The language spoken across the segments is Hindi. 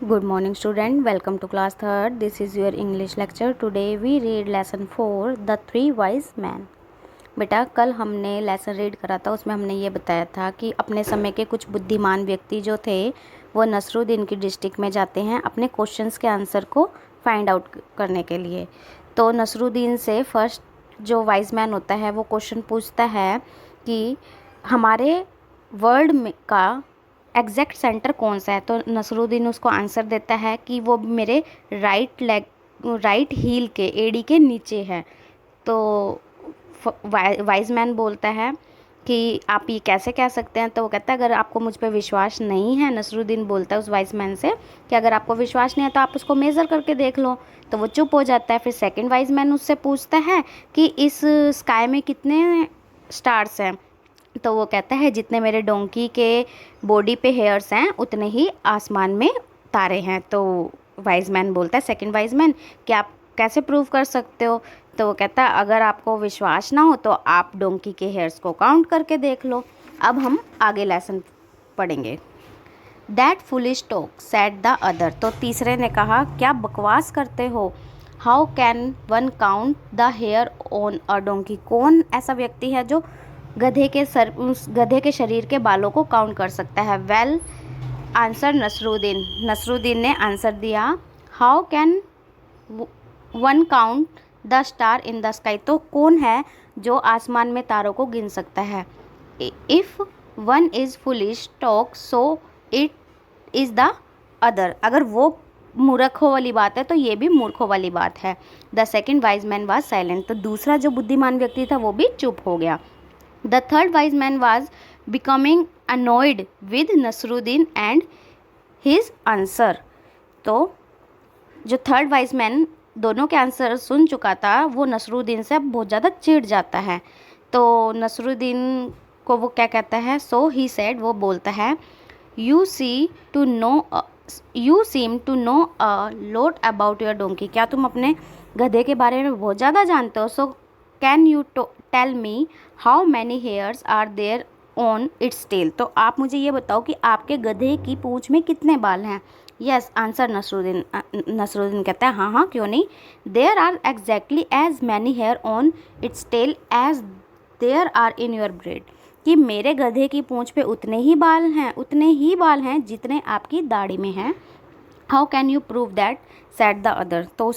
Good morning student, welcome to class 3rd. This is your English lecture. Today we read lesson 4 The Three Wise Men. बेटा कल हमने लेसन रीड करा था, उसमें हमने ये बताया था कि अपने समय के कुछ बुद्धिमान व्यक्ति जो थे वो नसरुद्दीन की डिस्ट्रिक्ट में जाते हैं अपने क्वेश्चंस के आंसर को फाइंड आउट करने के लिए। तो नसरुद्दीन से फर्स्ट जो वाइज मैन होता है वो क्वेश्चन पूछता है कि हमारे वर्ल्ड में का एग्जैक्ट सेंटर कौन सा है। तो नसरुद्दीन उसको आंसर देता है कि वो मेरे राइट हील के एड़ी के नीचे है। तो वाइज मैन बोलता है कि आप ये कैसे कह सकते हैं। तो वो कहता है अगर आपको मुझ पर विश्वास नहीं है, नसरुद्दीन बोलता है उस वाइज मैन से कि अगर आपको विश्वास नहीं है तो आप उसको मेज़र करके देख लो। तो वो चुप हो जाता है। फिर सेकंड वाइज मैन उससे पूछता है कि इस स्काई में कितने स्टार्स हैं। तो वो कहता है जितने मेरे डोंकी के बॉडी पे हेयर्स हैं उतने ही आसमान में तारे हैं। तो वाइज मैन बोलता है सेकंड वाइज मैन कि आप कैसे प्रूव कर सकते हो। तो वो कहता है अगर आपको विश्वास ना हो तो आप डोंकी के हेयर्स को काउंट करके देख लो। अब हम आगे लेसन पढ़ेंगे। That foolish talk said the other. तो तीसरे ने कहा क्या बकवास करते हो। How can one count the hair on a donkey. कौन ऐसा व्यक्ति है जो गधे के शरीर के बालों को काउंट कर सकता है। वेल आंसर नसरुद्दीन ने आंसर दिया how can one count the star in the sky. तो कौन है जो आसमान में तारों को गिन सकता है। If one is foolish talk so it is the other. अगर वो मूर्खों वाली बात है तो ये भी मूर्खों वाली बात है। The second wise man was silent. तो दूसरा जो बुद्धिमान व्यक्ति था वो भी चुप हो गया। The third wise man was becoming annoyed with Nasruddin and his answer. तो जो थर्ड वाइज मैन दोनों के आंसर सुन चुका था वो नसरुद्दीन से अब बहुत ज़्यादा चिढ़ जाता है। तो नसरुद्दीन को वो क्या कहता है। सो ही सेड, वो बोलता है you seem to know a lot about your donkey. क्या तुम अपने गधे के बारे में बहुत ज़्यादा जानते हो। So can you tell me how many hairs are there on its tail. तो आप मुझे ये बताओ कि आपके गधे की पूंछ में कितने बाल हैं। यस आंसर नसरुद्दीन कहता है हाँ क्यों नहीं। There are exactly as many hair on its tail as there are in your bread. कि मेरे गधे की पूंछ पे उतने ही बाल हैं जितने आपकी दाढ़ी में हैं। How can you prove that said the other. तो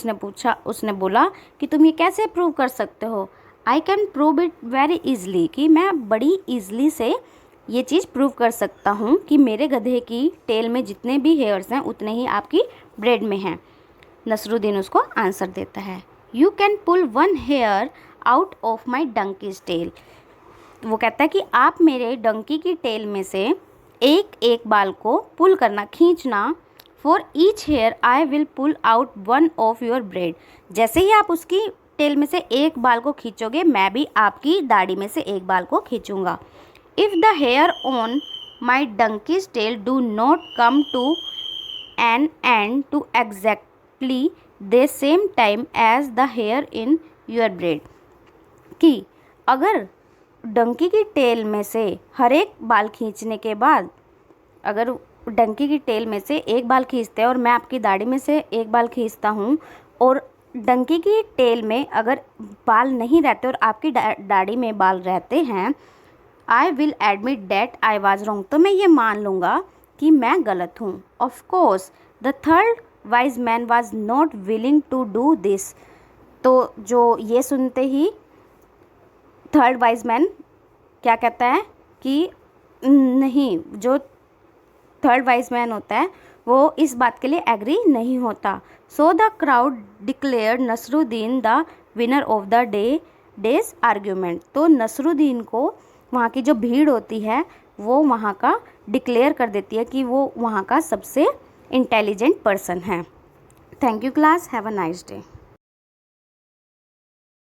उसने बोला कि तुम ये कैसे प्रूव कर सकते हो। I can prove it very easily. कि मैं बड़ी ईजली से ये चीज़ प्रूव कर सकता हूँ कि मेरे गधे की टेल में जितने भी हेयर्स हैं उतने ही आपकी ब्रेड में हैं। नसरुद्दीन उसको आंसर देता है you can pull one hair out of my donkey's tail. वो कहता है कि आप मेरे डंकी की टेल में से एक बाल को पुल करना, खींचना। For each hair I will pull out one of your beard. जैसे ही आप उसकी टेल में से एक बाल को खींचोगे मैं भी आपकी दाढ़ी में से एक बाल को खींचूंगा। If the hair on my donkey's tail do not come to an end to exactly the same time as the hair in your bread. कि अगर डंकी की टेल में से हर एक बाल खींचने के बाद, अगर डंकी की टेल में से एक बाल खींचते हैं और मैं आपकी दाढ़ी में से एक बाल खींचता हूँ और डंकी की टेल में अगर बाल नहीं रहते और आपकी दाढ़ी में बाल रहते हैं, I will admit that I was wrong. तो मैं ये मान लूँगा कि मैं गलत हूँ। Of course the third wise man was not willing to do this. तो जो ये सुनते ही थर्ड वाइज मैन क्या कहता है कि नहीं, जो थर्ड वाइज मैन होता है वो इस बात के लिए एग्री नहीं होता। So the crowd declared Nasruddin the winner of the day's argument. तो नसरुद्दीन को वहाँ की जो भीड़ होती है वो वहाँ का डिक्लेयर कर देती है कि वो वहाँ का सबसे इंटेलिजेंट पर्सन है। Thank you class, have a nice day.